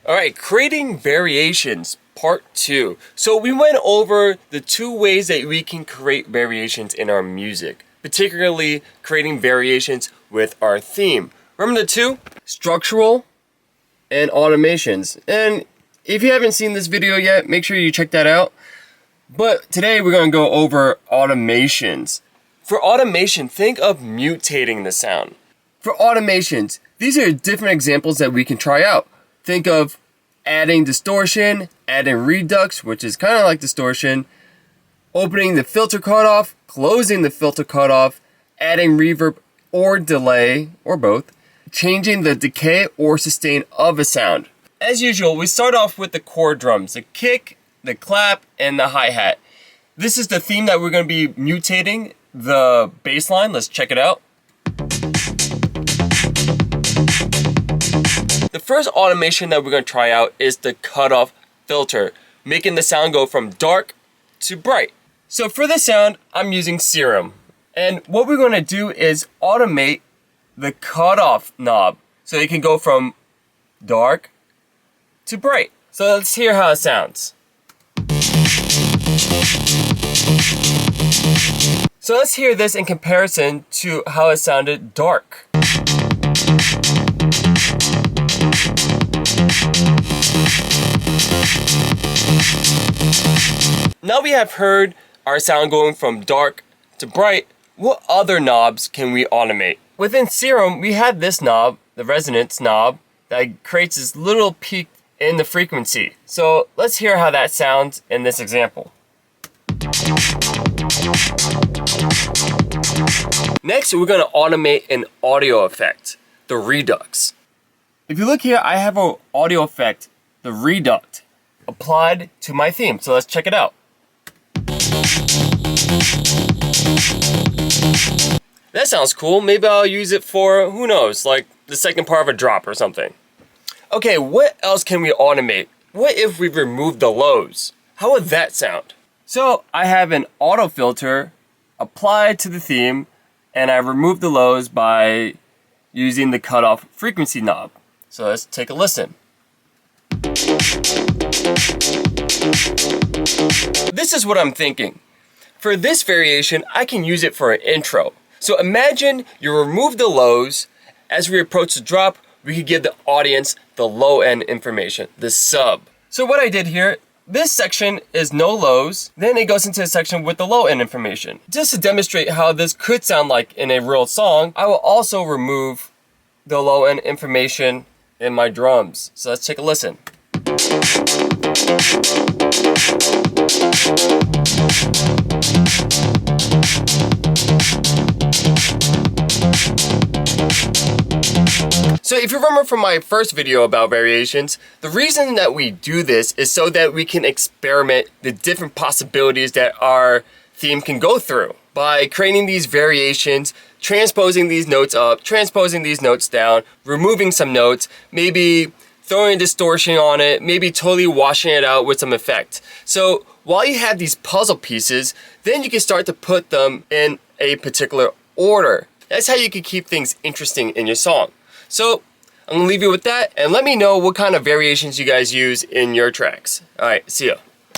Alright, creating variations, part 2. So we went over the 2 ways that we can create variations in our music, particularly creating variations with our theme. Remember the 2? Structural and automations. And if you haven't seen this video yet, make sure you check that out. But today we're going to go over automations. For automation, think of mutating the sound. For automations, these are different examples that we can try out. Think of adding distortion, adding redux, which is kind of like distortion, opening the filter cutoff, closing the filter cutoff, adding reverb or delay, or both, changing the decay or sustain of a sound. As usual, we start off with the core drums, the kick, the clap, and the hi-hat. This is the theme that we're going to be mutating, the bass line. Let's check it out. The first automation that we're going to try out is the cutoff filter, making the sound go from dark to bright. So for this sound, I'm using Serum. And what we're going to do is automate the cutoff knob so it can go from dark to bright. So let's hear how it sounds. So let's hear this in comparison to how it sounded dark. Now we have heard our sound going from dark to bright. What other knobs can we automate? Within Serum, we have this knob, the resonance knob, that creates this little peak in the frequency. So let's hear how that sounds in this example. Next, we're going to automate an audio effect, the redux. If you look here, I have an audio effect, the reduct, applied to my theme. So let's check it out. That sounds cool. Maybe I'll use it for, who knows, like the second part of a drop or something. Okay, what else can we automate? What if we remove the lows? How would that sound? So I have an auto filter applied to the theme, and I remove the lows by using the cutoff frequency knob. So let's take a listen. This is what I'm thinking. For this variation, I can use it for an intro. So imagine you remove the lows. As we approach the drop, we could give the audience the low end information, the sub. So what I did here, this section is no lows, then it goes into a section with the low end information. Just to demonstrate how this could sound like in a real song, I will also remove the low end information in my drums. So let's take a listen. So if you remember from my first video about variations, the reason that we do this is so that we can experiment the different possibilities that our theme can go through. By creating these variations, transposing these notes up, transposing these notes down, removing some notes, maybe throwing distortion on it, maybe totally washing it out with some effect. So while you have these puzzle pieces, then you can start to put them in a particular order. That's how you can keep things interesting in your song. So I'm gonna leave you with that, and let me know what kind of variations you guys use in your tracks. All right, see ya.